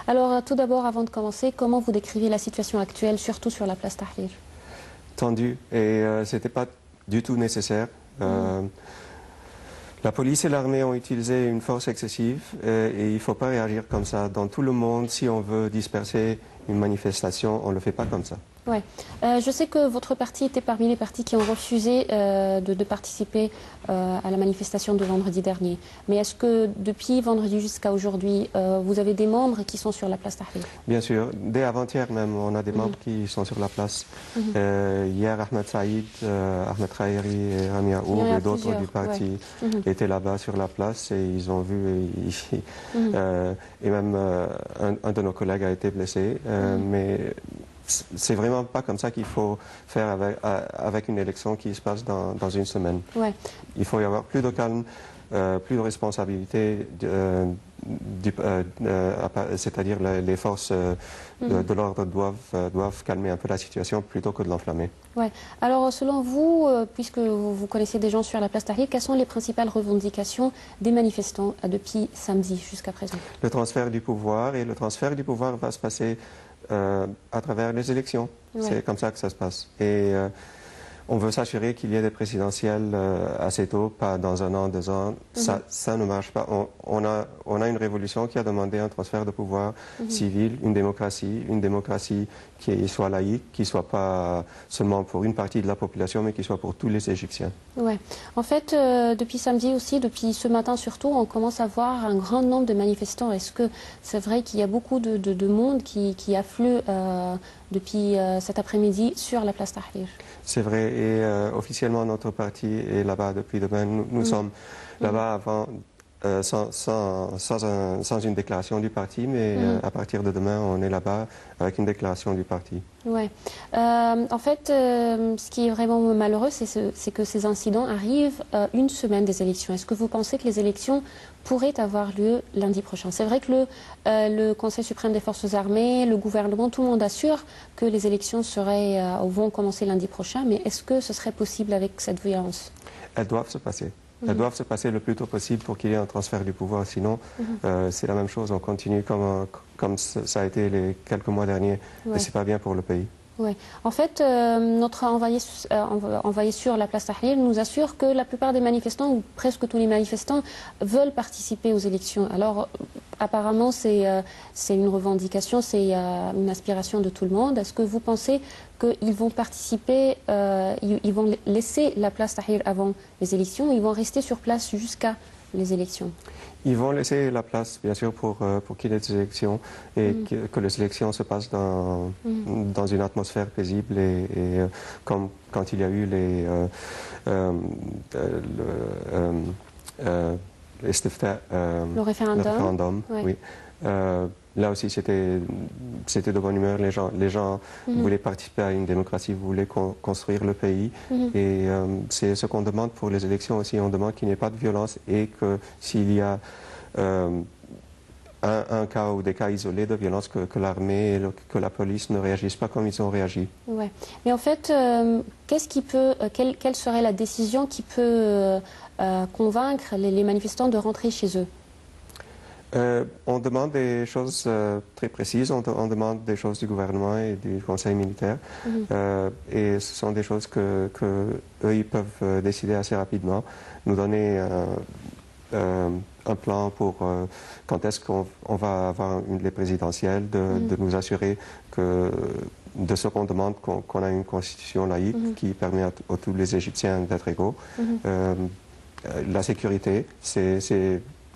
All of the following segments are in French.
Alors, tout d'abord, avant de commencer, comment vous décrivez la situation actuelle, surtout sur la place Tahrir? Tendu, et ce n'était pas du tout nécessaire. La police et l'armée ont utilisé une force excessive et il ne faut pas réagir comme ça. Dans tout le monde, si on veut disperser une manifestation, on ne le fait pas comme ça. Ouais. Je sais que votre parti était parmi les partis qui ont refusé de participer à la manifestation de vendredi dernier. Mais est-ce que depuis vendredi jusqu'à aujourd'hui, vous avez des membres qui sont sur la place Tahrir? Bien sûr. Dès avant-hier même, on a des membres qui sont sur la place. Hier, Ahmed Saïd, Ahmed Khairi et Rami Aour et d'autres du parti étaient là-bas sur la place et ils ont vu. Et même un de nos collègues a été blessé. Mais c'est vraiment pas comme ça qu'il faut faire avec une élection qui se passe dans une semaine. Ouais. Il faut y avoir plus de calme, plus de responsabilité, c'est-à-dire les forces de l'ordre doivent calmer un peu la situation plutôt que de l'enflammer. Ouais. Alors, selon vous, puisque vous connaissez des gens sur la place Tahrir, quelles sont les principales revendications des manifestants depuis samedi jusqu'à présent? Le transfert du pouvoir, et le transfert du pouvoir va se passer à travers les élections. Ouais. C'est comme ça que ça se passe. Et on veut s'assurer qu'il y ait des présidentielles assez tôt, pas dans 1 an, 2 ans. Ça ne marche pas. On a une révolution qui a demandé un transfert de pouvoir civil, une démocratie qui soit laïque, qui ne soit pas seulement pour une partie de la population, mais qui soit pour tous les Égyptiens. Ouais. En fait, depuis samedi aussi, depuis ce matin surtout, on commence à voir un grand nombre de manifestants. Est-ce que c'est vrai qu'il y a beaucoup de monde qui afflue depuis cet après-midi sur la place Tahrir? C'est vrai, et officiellement notre parti est là-bas depuis demain. Nous sommes là-bas avant, sans une déclaration du parti, mais à partir de demain, on est là-bas avec une déclaration du parti. Ouais. En fait, ce qui est vraiment malheureux, c'est que ces incidents arrivent une semaine des élections. Est-ce que vous pensez que les élections pourraient avoir lieu lundi prochain? C'est vrai que le Conseil suprême des forces armées, le gouvernement, tout le monde assure que les élections vont commencer lundi prochain, mais est-ce que ce serait possible avec cette violence? Elles doivent se passer. Elles doivent se passer le plus tôt possible pour qu'il y ait un transfert du pouvoir. Sinon, c'est la même chose. On continue comme ça a été les quelques mois derniers. Et ce n'est pas bien pour le pays. Oui. En fait, notre envoyé sur la place Tahrir nous assure que la plupart des manifestants, ou presque tous les manifestants, veulent participer aux élections. Alors, apparemment, c'est une revendication, c'est une aspiration de tout le monde. Est-ce que vous pensez qu'ils vont participer, ils vont laisser la place Tahrir avant les élections, ou ils vont rester sur place jusqu'à les élections? Ils vont laisser la place, bien sûr, pour qu'il y ait des élections et que les élections se passent dans une atmosphère paisible et comme quand il y a eu le référendum. Ouais. Oui. Là aussi, c'était de bonne humeur. Les gens voulaient participer à une démocratie, voulaient construire le pays. Et c'est ce qu'on demande pour les élections aussi. On demande qu'il n'y ait pas de violence et que s'il y a un cas ou des cas isolés de violence, que l'armée et que la police ne réagissent pas comme ils ont réagi. Ouais. Mais en fait, quelle serait la décision qui peut convaincre les manifestants de rentrer chez eux? On demande des choses très précises, on demande des choses du gouvernement et du conseil militaire. Et ce sont des choses que eux, ils peuvent décider assez rapidement, nous donner un plan pour quand est-ce qu'on va avoir les présidentielles, de nous assurer de ce qu'on demande, qu'on a une constitution laïque qui permet à tous les Égyptiens d'être égaux. La sécurité,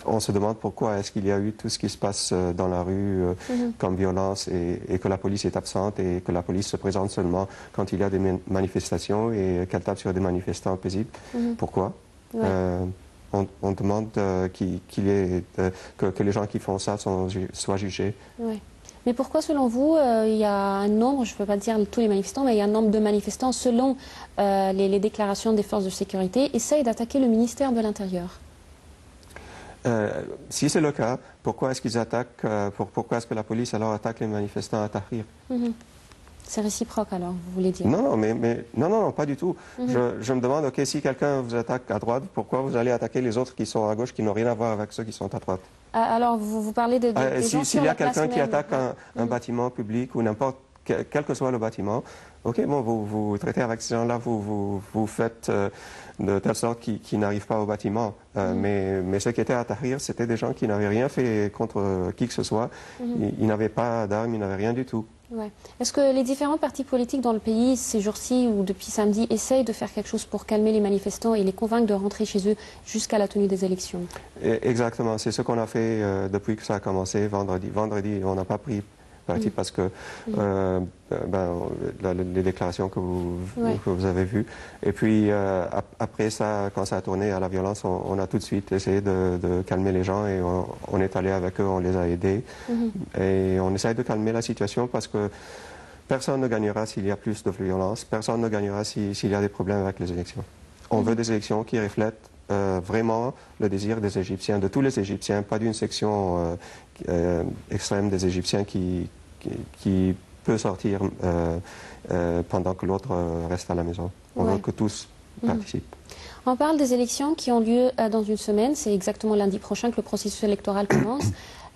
on se demande pourquoi est-ce qu'il y a eu tout ce qui se passe dans la rue comme violence et que la police est absente et que la police se présente seulement quand il y a des manifestations et qu'elle tape sur des manifestants paisibles. Pourquoi? On demande que les gens qui font ça soient jugés. Ouais. Mais pourquoi, selon vous, il y a un nombre, je ne peux pas dire tous les manifestants, mais il y a un nombre de manifestants, selon les déclarations des forces de sécurité, essayent d'attaquer le ministère de l'Intérieur? Si c'est le cas, pourquoi est-ce qu'ils attaquent, pourquoi est-ce que la police alors attaque les manifestants à Tahrir? C'est réciproque alors, vous voulez dire? Non, non, pas du tout. Je me demande, ok, si quelqu'un vous attaque à droite, pourquoi vous allez attaquer les autres qui sont à gauche, qui n'ont rien à voir avec ceux qui sont à droite? Alors, vous parlez des gens S'il y a quelqu'un qui attaque un Mm. bâtiment public ou n'importe quel que soit le bâtiment, ok, bon, vous traitez avec ces gens-là, vous faites de telle sorte qu'ils n'arrivent pas au bâtiment. Mais ceux qui étaient à Tahrir, c'était des gens qui n'avaient rien fait contre qui que ce soit. Ils n'avaient pas d'armes, ils n'avaient rien du tout. Ouais. Est-ce que les différents partis politiques dans le pays, ces jours-ci ou depuis samedi, essayent de faire quelque chose pour calmer les manifestants et les convaincre de rentrer chez eux jusqu'à la tenue des élections? Exactement, c'est ce qu'on a fait depuis que ça a commencé vendredi. Vendredi, on n'a pas pris parti parce que les déclarations que vous avez vues. Et puis après ça, quand ça a tourné à la violence, on a tout de suite essayé de calmer les gens et on est allé avec eux, on les a aidés. Et on essaie de calmer la situation parce que personne ne gagnera s'il y a plus de violence, personne ne gagnera s'il y a des problèmes avec les élections. On veut des élections qui reflètent vraiment le désir des Égyptiens, de tous les Égyptiens, pas d'une section extrême des Égyptiens qui peut sortir pendant que l'autre reste à la maison. On veut que tous participent. On parle des élections qui ont lieu dans une semaine. C'est exactement lundi prochain que le processus électoral commence.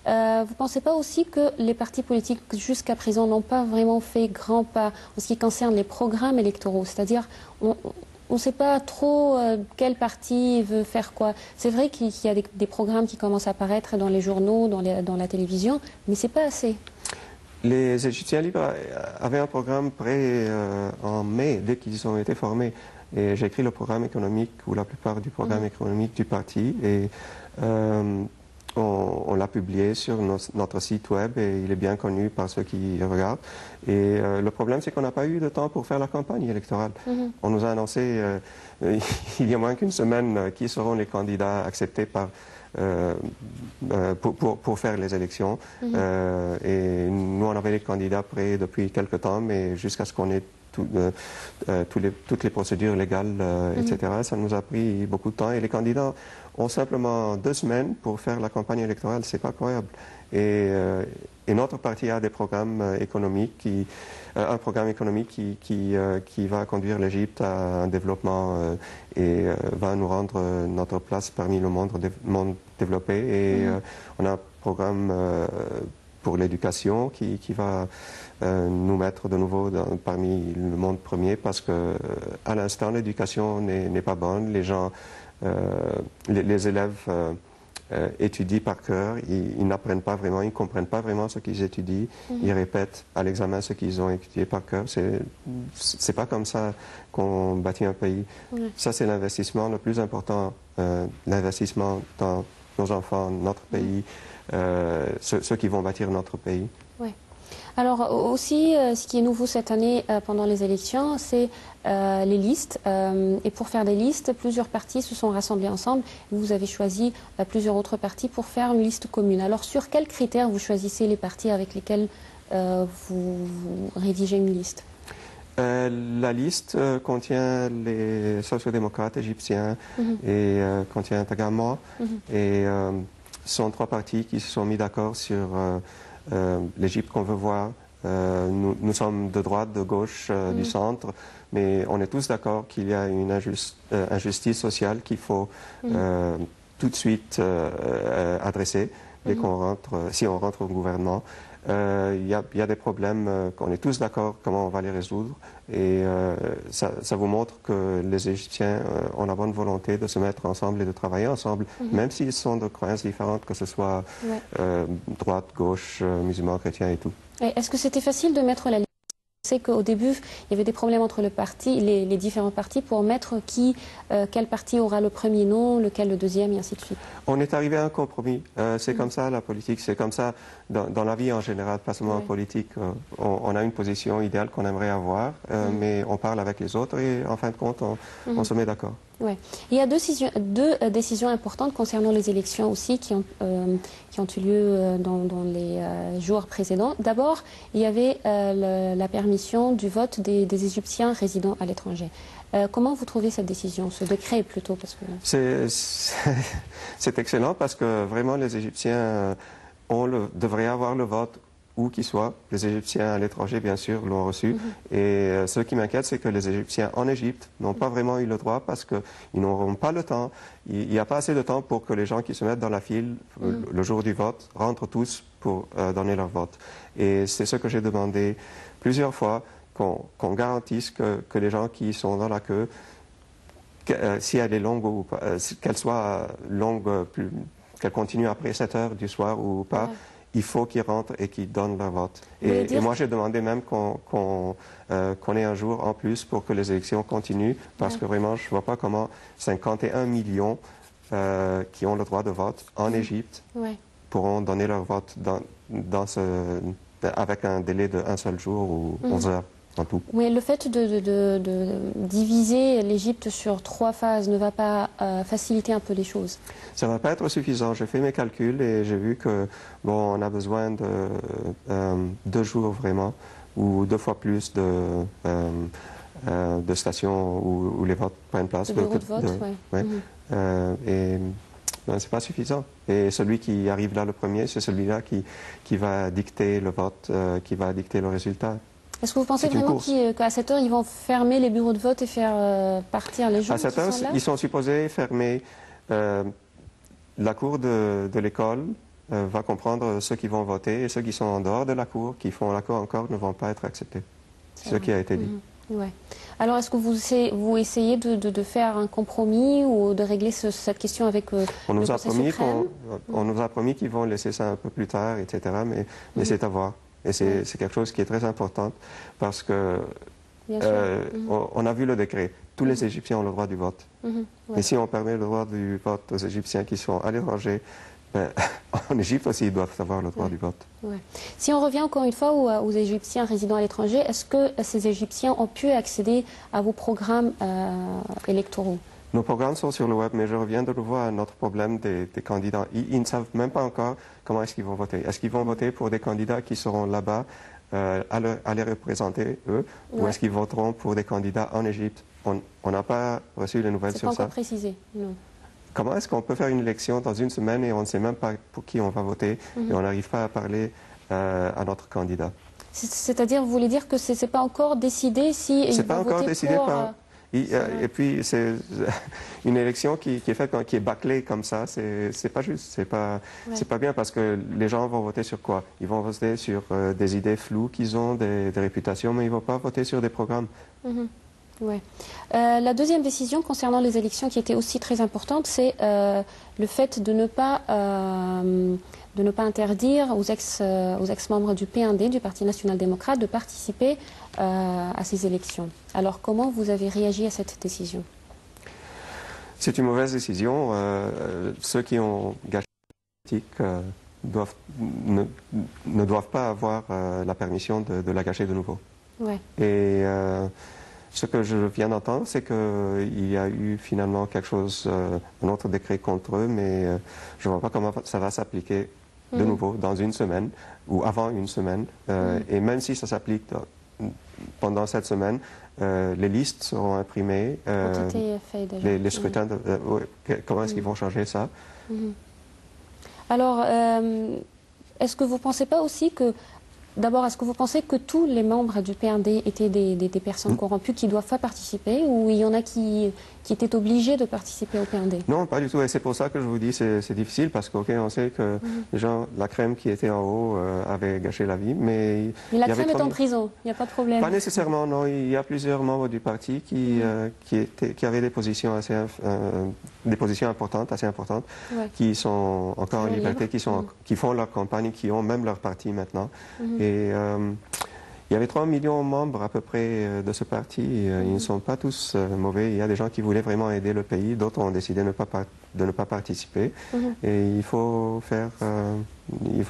Vous ne pensez pas aussi que les partis politiques jusqu'à présent n'ont pas vraiment fait grand pas en ce qui concerne les programmes électoraux? C'est-à-dire, on ne sait pas trop quel parti veut faire quoi. C'est vrai qu'il y a des programmes qui commencent à apparaître dans les journaux, dans la télévision, mais ce n'est pas assez. Les Égyptiens libres avaient un programme prêt en mai, dès qu'ils ont été formés. Et j'ai écrit le programme économique, ou la plupart du programme économique du parti. Et on l'a publié sur notre site web et il est bien connu par ceux qui regardent. Et le problème, c'est qu'on n'a pas eu de temps pour faire la campagne électorale. On nous a annoncé il y a moins qu'une semaine qui seront les candidats acceptés pour faire les élections. Et nous, on avait les candidats prêts depuis quelque temps, mais jusqu'à ce qu'on ait toutes les procédures légales, etc., ça nous a pris beaucoup de temps. Et les candidats ont simplement 2 semaines pour faire la campagne électorale. C'est pas croyable. Et notre parti a des programmes économiques, un programme économique qui va conduire l'Égypte à un développement et va nous rendre notre place parmi le monde développé. Et on a un programme pour l'éducation qui va nous mettre de nouveau parmi le monde premier parce que à l'instant l'éducation n'est pas bonne. Les gens, les élèves étudient par cœur, ils n'apprennent pas vraiment, ils ne comprennent pas vraiment ce qu'ils étudient, ils répètent à l'examen ce qu'ils ont étudié par cœur. C'est pas comme ça qu'on bâtit un pays. Ça, c'est l'investissement le plus important, l'investissement dans nos enfants, notre pays, ceux qui vont bâtir notre pays. Alors aussi, ce qui est nouveau cette année pendant les élections, c'est les listes. Et pour faire des listes, plusieurs partis se sont rassemblés ensemble. Vous avez choisi plusieurs autres partis pour faire une liste commune. Alors sur quels critères vous choisissez les partis avec lesquels vous rédigez une liste? La liste contient les sociodémocrates égyptiens et contient également. Et ce sont 3 partis qui se sont mis d'accord sur l'Égypte qu'on veut voir. Nous sommes de droite, de gauche, du centre, mais on est tous d'accord qu'il y a une injustice sociale qu'il faut tout de suite adresser dès qu'on rentre, si on rentre au gouvernement. Il y a des problèmes qu'on est tous d'accord comment on va les résoudre et ça vous montre que les Égyptiens ont la bonne volonté de se mettre ensemble et de travailler ensemble, même s'ils sont de croyances différentes, que ce soit droite, gauche, musulmans, chrétiens et tout. Est-ce que c'était facile de mettre la liste? Je sais qu'au début, il y avait des problèmes entre les différents partis pour mettre quel parti aura le premier nom, lequel le deuxième, et ainsi de suite. On est arrivé à un compromis. C'est comme ça la politique, c'est comme ça dans la vie en général, pas seulement en politique. On a une position idéale qu'on aimerait avoir, mais on parle avec les autres et en fin de compte, on se met d'accord. Ouais. Il y a deux décisions importantes concernant les élections aussi qui ont eu lieu dans les jours précédents. D'abord, il y avait la permission du vote des Égyptiens résidant à l'étranger. Comment vous trouvez cette décision, ce décret plutôt parce que... C'est excellent parce que vraiment les Égyptiens devraient avoir le vote où qu'ils soient. Les Égyptiens à l'étranger, bien sûr, l'ont reçu. Et ce qui m'inquiète, c'est que les Égyptiens en Égypte n'ont pas vraiment eu le droit parce qu'ils n'auront pas le temps. Il n'y a pas assez de temps pour que les gens qui se mettent dans la file le jour du vote rentrent tous pour donner leur vote. Et c'est ce que j'ai demandé plusieurs fois, qu'on garantisse que les gens qui sont dans la queue, si elle est longue ou pas, qu'elle soit longue, qu'elle continue après 7 heures du soir ou pas, il faut qu'ils rentrent et qu'ils donnent leur vote. Et moi, j'ai demandé même qu'on ait un jour en plus pour que les élections continuent, parce que vraiment, je ne vois pas comment 51 millions qui ont le droit de vote en Égypte pourront donner leur vote avec un délai d'un seul jour ou 11 heures. Tout. Oui, le fait de diviser l'Égypte sur 3 phases ne va pas faciliter un peu les choses? Ça ne va pas être suffisant. J'ai fait mes calculs et j'ai vu que on a besoin de 2 jours vraiment, ou 2 fois plus de stations où les votes prennent place. De bureaux de vote, oui. Et c'est pas suffisant. Et celui qui arrive là le premier, c'est celui-là qui va dicter le vote, qui va dicter le résultat. Est-ce que vous pensez vraiment qu'à 7 heures, ils vont fermer les bureaux de vote et faire partir les gens qui sont là? À 7 heures, ils sont supposés fermer. La cour de l'école va comprendre ceux qui vont voter et ceux qui sont en dehors de la cour, qui font la cour encore, ne vont pas être acceptés. C'est ce qui a été dit. Ouais. Alors, est-ce que vous essayez de faire un compromis ou de régler cette question avec le Conseil suprême? On nous a promis qu'ils vont laisser ça un peu plus tard, etc. Mais c'est à voir. Et c'est quelque chose qui est très important parce que on a vu le décret. Tous les Égyptiens ont le droit du vote. Et si on permet le droit du vote aux Égyptiens qui sont à l'étranger, en Égypte aussi, ils doivent avoir le droit du vote. Si on revient encore une fois aux Égyptiens résidant à l'étranger, est-ce que ces Égyptiens ont pu accéder à vos programmes électoraux? Nos programmes sont sur le web, mais je reviens de nouveau à notre problème des candidats. Ils ne savent même pas encore comment est-ce qu'ils vont voter. Est-ce qu'ils vont voter pour des candidats qui seront là-bas à les représenter, eux, ou est-ce qu'ils voteront pour des candidats en Égypte? On n'a pas reçu les nouvelles sur ça. C'est pas encore précisé, non. Comment est-ce qu'on peut faire une élection dans une semaine et on ne sait même pas pour qui on va voter et on n'arrive pas à parler à notre candidat? C'est-à-dire, vous voulez dire que ce n'est pas encore décidé si c'est pas encore décidé par... Et puis, c'est une élection qui est faite, qui est bâclée comme ça, c'est pas juste, c'est pas bien parce que les gens vont voter sur quoi? Ils vont voter sur des idées floues qu'ils ont, des réputations, mais ils ne vont pas voter sur des programmes. La deuxième décision concernant les élections qui était aussi très importante, c'est le fait de ne pas interdire aux ex-membres du PND, du Parti national-démocrate, de participer à ces élections. Alors, comment vous avez réagi à cette décision? C'est une mauvaise décision. Ceux qui ont gâché la politique ne doivent pas avoir la permission de la gâcher de nouveau. Et ce que je viens d'entendre, c'est qu'il y a eu finalement quelque chose, un autre décret contre eux, mais je ne vois pas comment ça va s'appliquer de nouveau dans une semaine ou avant une semaine. Et même si ça s'applique pendant cette semaine, les listes seront imprimées. Les scrutins, comment est-ce qu'ils vont changer ça? Alors, est-ce que vous ne pensez pas aussi que... D'abord, est-ce que vous pensez que tous les membres du PND étaient des personnes corrompues qui ne doivent pas participer, ou il y en a qui étaient obligés de participer au PND? Non, pas du tout. Et c'est pour ça que je vous dis que c'est difficile, parce qu'on sait que les gens, la crème qui était en haut avait gâché la vie. Mais la crème est en prison, il n'y a pas de problème. Pas nécessairement, non. Il y a plusieurs membres du parti qui avaient des positions importantes, assez importantes, qui sont encore en liberté, qui font leur campagne, qui ont même leur parti maintenant. Et il y avait 3 millions de membres à peu près de ce parti. Ils ne sont pas tous mauvais. Il y a des gens qui voulaient vraiment aider le pays. D'autres ont décidé de ne pas participer. Et il faut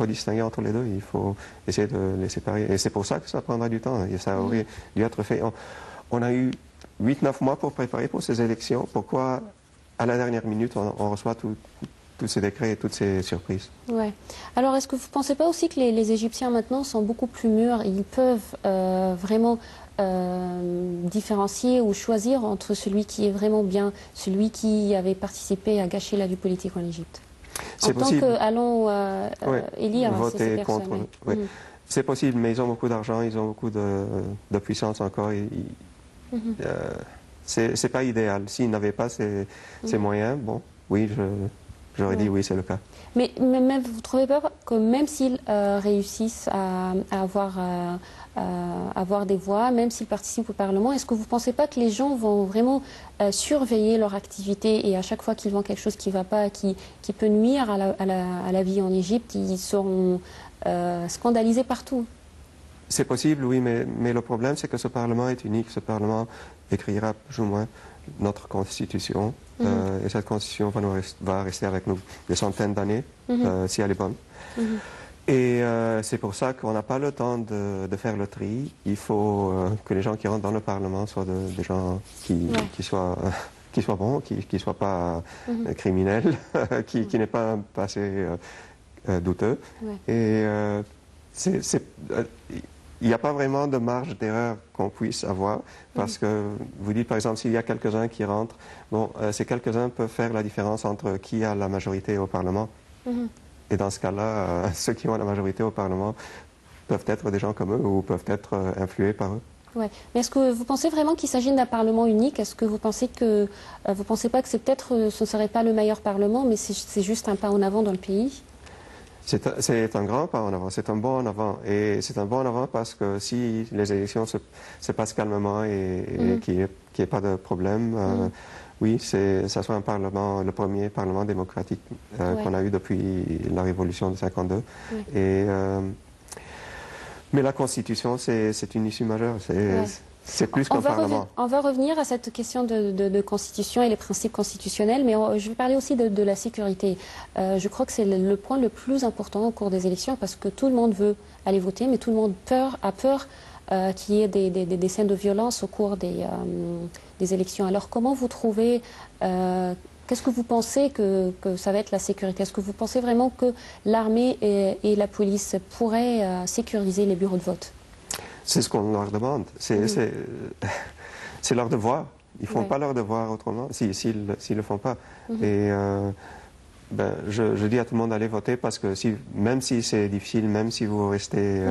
distinguer entre les deux. Il faut essayer de les séparer. Et c'est pour ça que ça prendra du temps. Et ça aurait dû être fait. On a eu 8-9 mois pour préparer pour ces élections. Pourquoi, à la dernière minute, on reçoit tous ces décrets et toutes ces surprises? Alors, est-ce que vous ne pensez pas aussi que les Égyptiens maintenant sont beaucoup plus mûrs et ils peuvent vraiment différencier ou choisir entre celui qui est vraiment bien, celui qui avait participé à gâcher la vie politique en Égypte? C'est possible. Allons élire voter ces personnes. contre. C'est possible, mais ils ont beaucoup d'argent, ils ont beaucoup de puissance encore. C'est pas idéal. S'ils n'avaient pas ces moyens, bon, oui, j'aurais dit oui, c'est le cas. Mais vous ne trouvez pas que même s'ils réussissent à avoir des voix, même s'ils participent au Parlement, est-ce que vous ne pensez pas que les gens vont vraiment surveiller leur activité et à chaque fois qu'ils voient quelque chose qui ne va pas, qui peut nuire à la vie en Égypte, ils seront scandalisés partout? C'est possible, oui, mais le problème, c'est que ce Parlement est unique. Ce Parlement écrira plus ou moins notre Constitution. Et cette Constitution va rester avec nous des centaines d'années, si elle est bonne. Et c'est pour ça qu'on n'a pas le temps de faire le tri. Il faut que les gens qui rentrent dans le Parlement soient des gens qui soient bons, qui ne soient pas criminels, qui n'aient pas un passé douteux. Et il n'y a pas vraiment de marge d'erreur qu'on puisse avoir, parce que vous dites, par exemple, s'il y a quelques-uns qui rentrent, bon, ces quelques-uns peuvent faire la différence entre qui a la majorité au Parlement. Et dans ce cas-là, ceux qui ont la majorité au Parlement peuvent être des gens comme eux ou peuvent être influés par eux. Ouais. Mais est-ce que vous pensez vraiment qu'il s'agit d'un Parlement unique? Est-ce que vous pensez que vous pensez pas que ce ne serait pas le meilleur Parlement, mais c'est juste un pas en avant dans le pays? C'est un grand pas en avant, c'est un bond en avant. Et c'est un bond en avant parce que si les élections se passent calmement et qu'il n'y ait pas de problème, oui, ça soit un parlement, le premier parlement démocratique qu'on a eu depuis la révolution de 52. Mais la Constitution, c'est une issue majeure. C'est plus qu'un Parlement. On va revenir à cette question de Constitution et les principes constitutionnels, mais je vais parler aussi de la sécurité. Je crois que c'est le point le plus important au cours des élections, parce que tout le monde veut aller voter, mais tout le monde a peur qu'il y ait des scènes de violence au cours des élections. Alors comment vous trouvez, qu'est-ce que vous pensez que ça va être la sécurité? Est-ce que vous pensez vraiment que l'armée et la police pourraient sécuriser les bureaux de vote? C'est ce qu'on leur demande. C'est leur devoir. Ils ne font pas leur devoir autrement, s'ils ne le font pas. Et je dis à tout le monde d'aller voter, parce que même si c'est difficile, même si vous restez,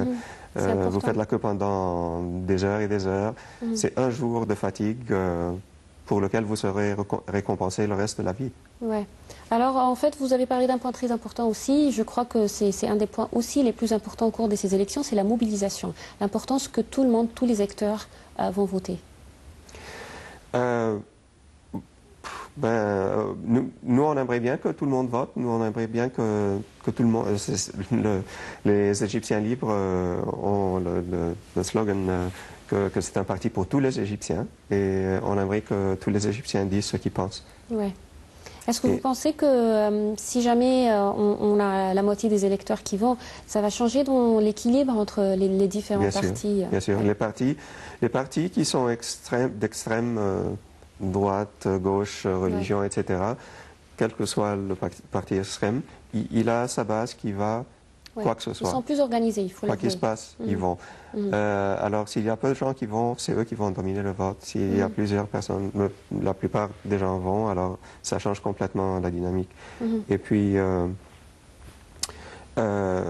vous faites la queue pendant des heures et des heures, c'est un jour de fatigue pour lequel vous serez récompensé le reste de la vie. Ouais. Alors, en fait, vous avez parlé d'un point très important aussi. Je crois que c'est un des points aussi les plus importants au cours de ces élections, c'est la mobilisation. L'importance que tout le monde, tous les acteurs vont voter. Nous, on aimerait bien que tout le monde vote. Nous, on aimerait bien que tout le monde... les Égyptiens libres ont le slogan que c'est un parti pour tous les Égyptiens. Et on aimerait que tous les Égyptiens disent ce qu'ils pensent. Ouais. Est-ce que vous pensez que si jamais on a la moitié des électeurs qui vont, ça va changer dans l'équilibre entre les différents partis? Bien sûr. Les partis qui sont d'extrême droite, gauche, religion, etc., quel que soit le parti extrême, il a sa base qui va, quoi que ce soit. Ils sont plus organisés, il faut quoi qu'il se passe, ils vont. Alors, s'il y a peu de gens qui vont, c'est eux qui vont dominer le vote. S'il y a plusieurs personnes, la plupart des gens vont, alors ça change complètement la dynamique. Et puis, il ne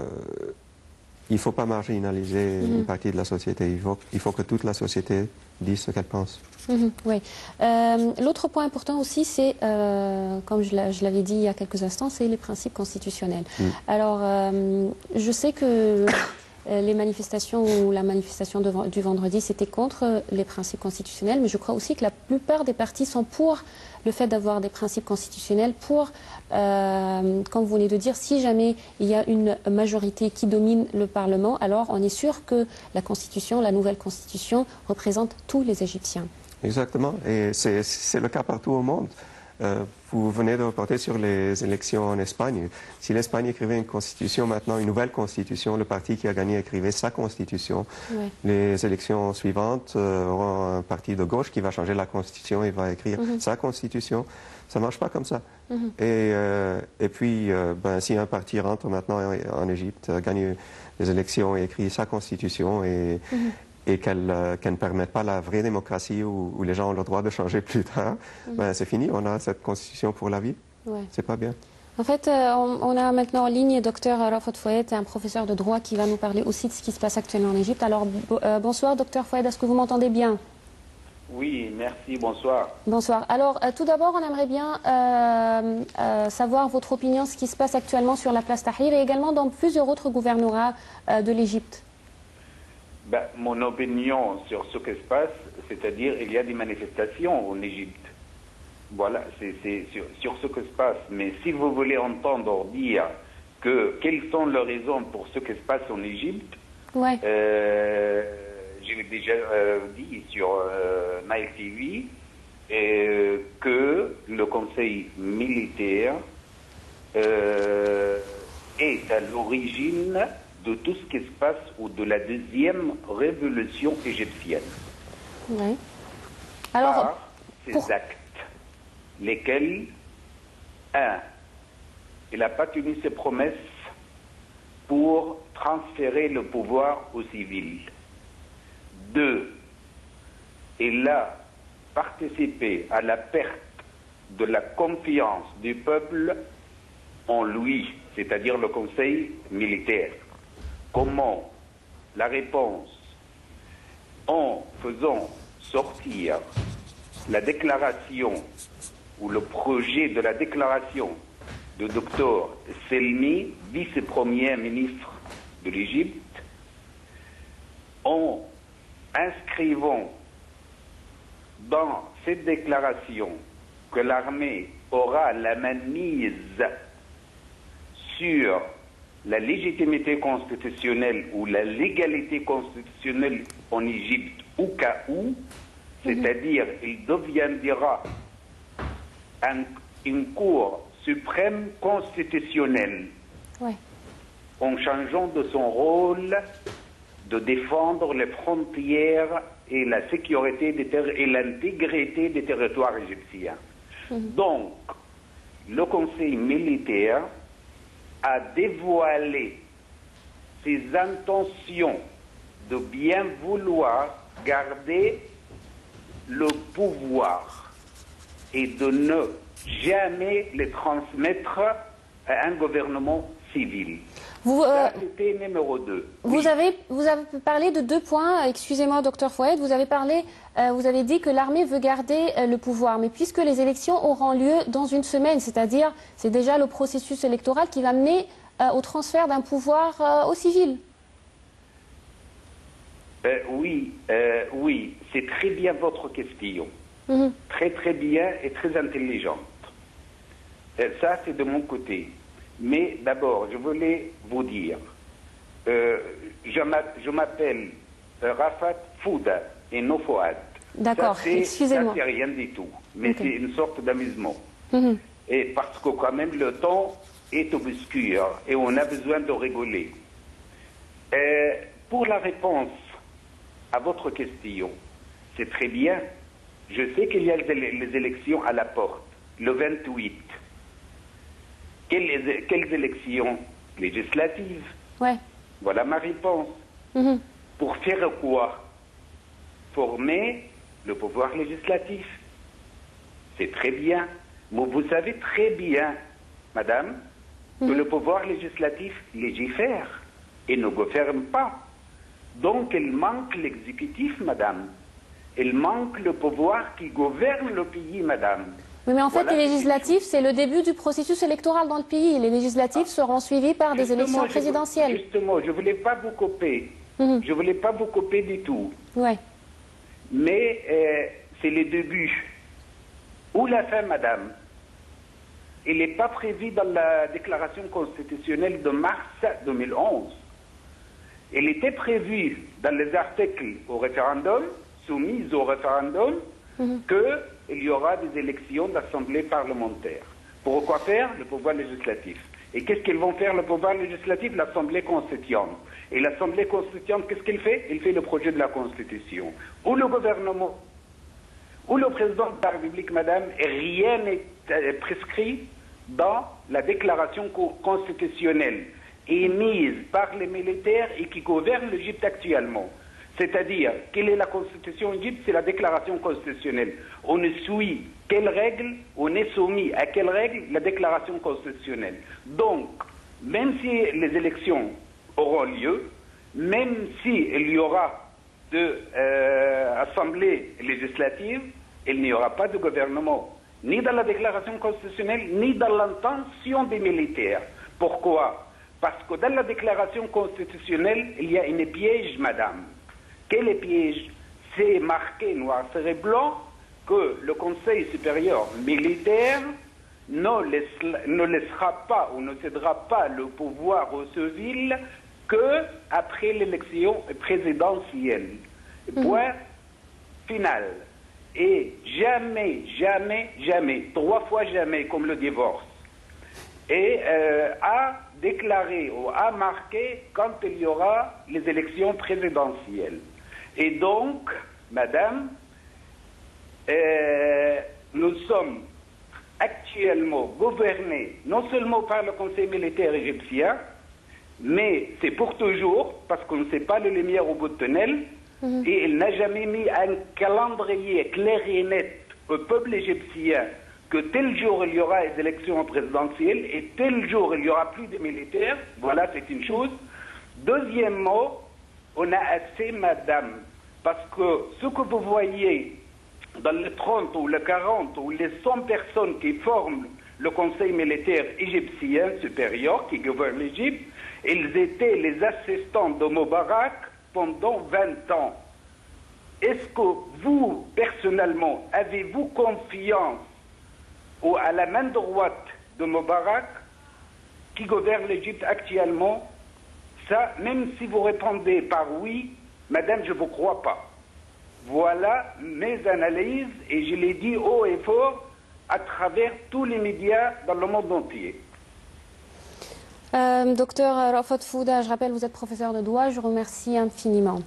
faut pas marginaliser une partie de la société. Il faut que toute la société dise ce qu'elle pense. Oui. L'autre point important aussi, c'est, comme je l'avais dit il y a quelques instants, c'est les principes constitutionnels. Alors, je sais que les manifestations ou la manifestation du vendredi, c'était contre les principes constitutionnels, mais je crois aussi que la plupart des partis sont pour le fait d'avoir des principes constitutionnels, pour, comme vous venez de dire, si jamais il y a une majorité qui domine le Parlement, alors on est sûr que la Constitution, la nouvelle Constitution, représente tous les Égyptiens. Exactement, et c'est le cas partout au monde. Vous venez de reporter sur les élections en Espagne. Si l'Espagne écrivait une constitution, maintenant une nouvelle constitution, le parti qui a gagné écrivait sa constitution. Les élections suivantes auront un parti de gauche qui va changer la constitution et va écrire sa constitution. Ça ne marche pas comme ça. Et puis, si un parti rentre maintenant en Égypte, gagne les élections et écrit sa constitution et qu'elle ne permette pas la vraie démocratie où les gens ont le droit de changer plus tard, c'est fini, on a cette constitution pour la vie. C'est pas bien. En fait, on a maintenant en ligne Dr Rafat Foued, un professeur de droit qui va nous parler aussi de ce qui se passe actuellement en Égypte. Alors, bonsoir Dr Foued, est-ce que vous m'entendez bien? Oui, merci, bonsoir. Bonsoir. Alors, tout d'abord, on aimerait bien savoir votre opinion sur ce qui se passe actuellement sur la place Tahrir et également dans plusieurs autres gouvernorats de l'Égypte. Ben, mon opinion sur ce qui se passe, c'est-à-dire il y a des manifestations en Égypte. Voilà, c'est sur ce qui se passe. Mais si vous voulez entendre dire quelles sont les raisons pour ce qui se passe en Égypte, ouais. Je l'ai déjà dit sur Nile TV, que le conseil militaire est à l'origine de tout ce qui se passe ou de la deuxième révolution égyptienne. Ouais. Alors, par ces actes, lesquels, un, il n'a pas tenu ses promesses pour transférer le pouvoir aux civils. Deux, il a participé à la perte de la confiance du peuple en lui, c'est-à-dire le conseil militaire. Comment? La réponse, en faisant sortir la déclaration ou le projet de la déclaration de Dr Selmi, vice-premier ministre de l'Égypte, en inscrivant dans cette déclaration que l'armée aura la mainmise sur la légitimité constitutionnelle ou la légalité constitutionnelle en Égypte au cas où, c'est-à-dire il deviendra une cour suprême constitutionnelle, ouais. En changeant de son rôle de défendre les frontières et la sécurité et l'intégrité des territoires égyptiens. Donc, le conseil militaire a dévoilé ses intentions de bien vouloir garder le pouvoir et de ne jamais le transmettre à un gouvernement civil. Ça, c'était numéro 2. Vous avez parlé de 2 points, excusez-moi, Dr Foued, vous avez dit que l'armée veut garder le pouvoir, mais puisque les élections auront lieu dans une semaine, c'est-à-dire c'est déjà le processus électoral qui va mener au transfert d'un pouvoir aux civils. Oui, c'est très bien votre question. Très très bien et très intelligente. Ça, c'est de mon côté. Mais d'abord, je voulais vous dire, je m'appelle Rafat Fouda et non Fouad. D'accord, excusez-moi. Ça, c'est rien du tout, mais c'est une sorte d'amusement. Et parce que quand même, le temps est obscur et on a besoin de rigoler. Pour la réponse à votre question, c'est très bien. Je sais qu'il y a les élections à la porte, le 28. Quelles élections législatives? Ouais. Voilà ma réponse. Pour faire quoi? Former le pouvoir législatif. C'est très bien. Mais vous savez très bien, madame, que le pouvoir législatif légifère et ne gouverne pas. Donc il manque l'exécutif, madame. Il manque le pouvoir qui gouverne le pays, madame. Oui, mais en fait, les législatives, c'est le début du processus électoral dans le pays. Les législatives seront suivies par des élections présidentielles. Justement, je ne voulais pas vous couper. Je ne voulais pas vous couper du tout. Ouais. Mais c'est le début. Ou la fin, madame. Il n'est pas prévu dans la déclaration constitutionnelle de mars 2011. Il était prévu dans les articles au référendum, soumis au référendum, qu'il y aura des élections d'assemblée parlementaire. Pourquoi faire? Le pouvoir législatif. Et qu'est-ce qu'ils vont faire, le pouvoir législatif? L'Assemblée constituante. Et l'Assemblée constituante, qu'est-ce qu'il fait? Il fait le projet de la Constitution. Ou le gouvernement, ou le président de la République, madame, et rien n'est prescrit dans la déclaration constitutionnelle émise par les militaires et qui gouverne l'Égypte actuellement. C'est-à-dire, quelle est la constitution égyptienne? C'est la déclaration constitutionnelle. On suit quelles règles? On est soumis à quelles règles? La déclaration constitutionnelle. Donc, même si les élections auront lieu, même s'il y aura de assemblée législative, il n'y aura pas de gouvernement, ni dans la déclaration constitutionnelle, ni dans l'intention des militaires. Pourquoi? Parce que dans la déclaration constitutionnelle, il y a une piège, madame. Quel est piège? C'est marqué noir sur blanc que le Conseil supérieur militaire ne laissera pas ou ne cédera pas le pouvoir aux civils qu'après l'élection présidentielle. Point final. Et jamais, jamais, jamais, 3 fois jamais, comme le divorce, et a déclaré ou a marqué quand il y aura les élections présidentielles. Et donc, madame, nous sommes actuellement gouvernés non seulement par le Conseil militaire égyptien, mais c'est pour toujours, parce qu'on ne sait pas les lumières au bout de tunnel, et il n'a jamais mis un calendrier clair et net au peuple égyptien que tel jour il y aura les élections présidentielles et tel jour il n'y aura plus de militaires. Voilà, c'est une chose. Deuxièmement, on a assez, madame, parce que ce que vous voyez dans les 30 ou les 40 ou les 100 personnes qui forment le Conseil militaire égyptien supérieur qui gouverne l'Égypte, ils étaient les assistants de Moubarak pendant 20 ans. Est-ce que vous, personnellement, avez-vous confiance à la main droite de Moubarak qui gouverne l'Égypte actuellement? Ça, même si vous répondez par oui, madame, je ne vous crois pas. Voilà mes analyses et je les dis haut et fort à travers tous les médias dans le monde entier. Docteur Rafat Fouda, je rappelle, vous êtes professeur de droit, je vous remercie infiniment.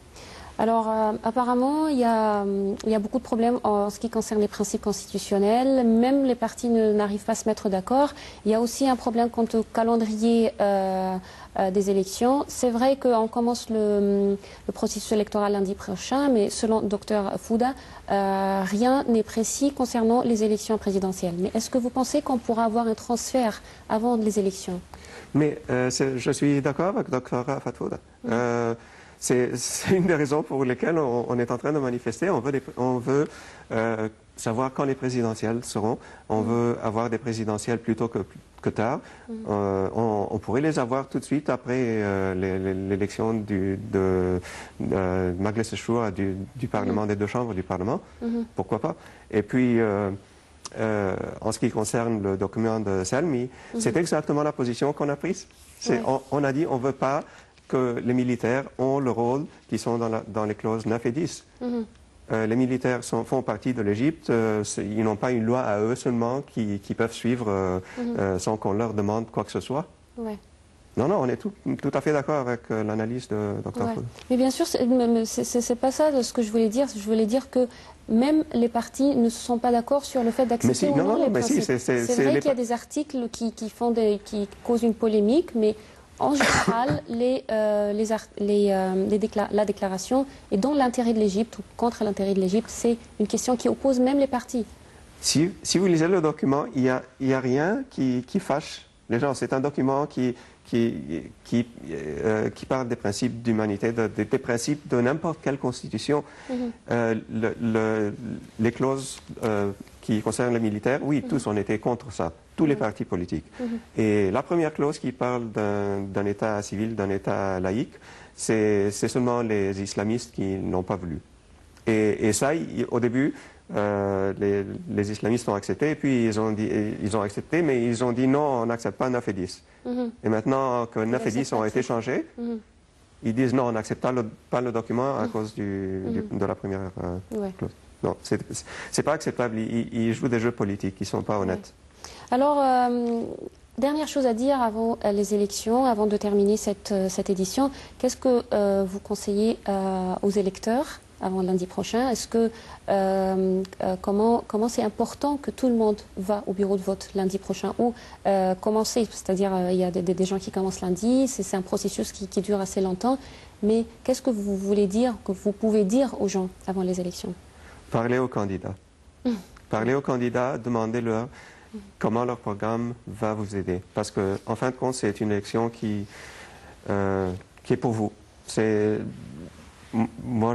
Alors, apparemment, il y a beaucoup de problèmes en ce qui concerne les principes constitutionnels. Même les partis n'arrivent pas à se mettre d'accord. Il y a aussi un problème quant au calendrier des élections. C'est vrai qu'on commence le processus électoral lundi prochain, mais selon Dr Fouda, rien n'est précis concernant les élections présidentielles. Mais est-ce que vous pensez qu'on pourra avoir un transfert avant les élections? Mais je suis d'accord avec Dr Rafat Fouda. C'est une des raisons pour lesquelles on est en train de manifester. On veut savoir quand les présidentielles seront. On veut avoir des présidentielles plus tôt que tard. On pourrait les avoir tout de suite après l'élection de Majlis al-Shura du Parlement, des 2 chambres du Parlement. Pourquoi pas? Et puis, en ce qui concerne le document de Salmi, c'est exactement la position qu'on a prise. On a dit on ne veut pas que les militaires ont le rôle qui sont dans les clauses 9 et 10. Les militaires font partie de l'Égypte, ils n'ont pas une loi à eux seulement qui peuvent suivre sans qu'on leur demande quoi que ce soit. Ouais. Non, on est tout à fait d'accord avec l'analyse de Dr. Fouda. Mais bien sûr, c'est pas ça ce que je voulais dire. Je voulais dire que même les partis ne sont pas d'accord sur le fait d'accepter ou non les principes. C'est vrai qu'il y a des articles qui causent une polémique, mais en général, la déclaration est dans l'intérêt de l'Égypte ou contre l'intérêt de l'Égypte. C'est une question qui oppose même les partis. Si vous lisez le document, il y a rien qui fâche les gens. C'est un document qui parle des principes d'humanité, des principes de n'importe quelle constitution. Les clauses qui concernent les militaires, oui, tous on était contre ça. Tous les partis politiques. Et la première clause qui parle d'un État civil, d'un État laïque, c'est seulement les islamistes qui n'ont pas voulu. Et ça, au début, les islamistes ont accepté, et puis ils ont accepté, mais ils ont dit non, on n'accepte pas 9 et 10. Et maintenant que 9 et 10 ont été changés, ils disent non, on n'accepte pas le document à cause de la première clause. Non, c'est pas acceptable. Ils jouent des jeux politiques, ils ne sont pas honnêtes. Alors, dernière chose à dire avant les élections, avant de terminer cette édition, qu'est-ce que vous conseillez aux électeurs avant lundi prochain. Est-ce que comment c'est important que tout le monde va au bureau de vote lundi prochain ou commencer, c'est-à-dire il y a des gens qui commencent lundi, c'est un processus qui dure assez longtemps, mais qu'est-ce que vous voulez dire, que vous pouvez dire aux gens avant les élections? Parlez aux candidats. Parlez aux candidats, demandez-leur comment leur programme va vous aider. Parce qu'en fin de compte, c'est une élection qui est pour vous. Moi,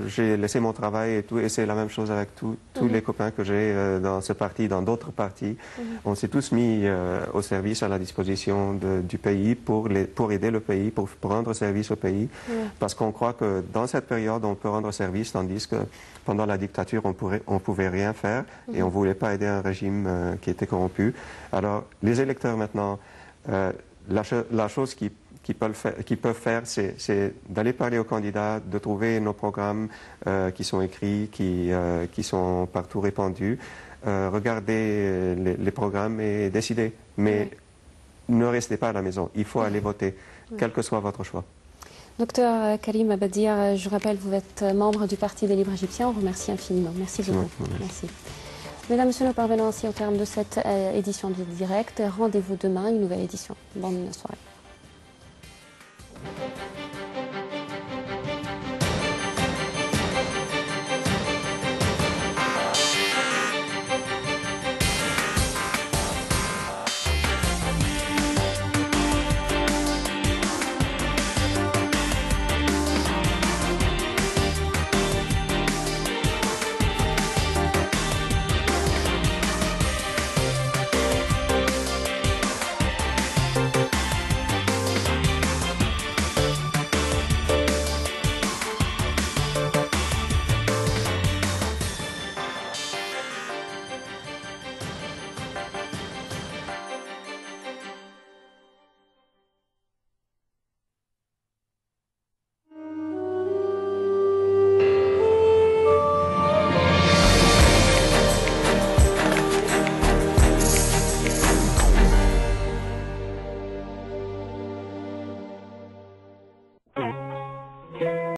j'ai laissé mon travail et tout, et c'est la même chose avec tous les copains que j'ai dans ce parti, dans d'autres partis. On s'est tous mis au service, à la disposition du pays pour aider le pays, pour rendre service au pays. Parce qu'on croit que dans cette période, on peut rendre service, tandis que pendant la dictature, on pouvait rien faire et on voulait pas aider un régime qui était corrompu. Alors, les électeurs maintenant, la chose qu'ils peuvent faire, c'est d'aller parler aux candidats, de trouver nos programmes qui sont écrits, qui sont partout répandus, regarder les programmes et décider. Mais ne restez pas à la maison, il faut aller voter, quel que soit votre choix. Docteur Karim Abadir, je rappelle, vous êtes membre du Parti des Libres Égyptiens. On vous remercie infiniment. Merci beaucoup. Merci. Mesdames, Messieurs, nous parvenons ainsi au terme de cette édition du direct. Rendez-vous demain, une nouvelle édition. Bonne soirée.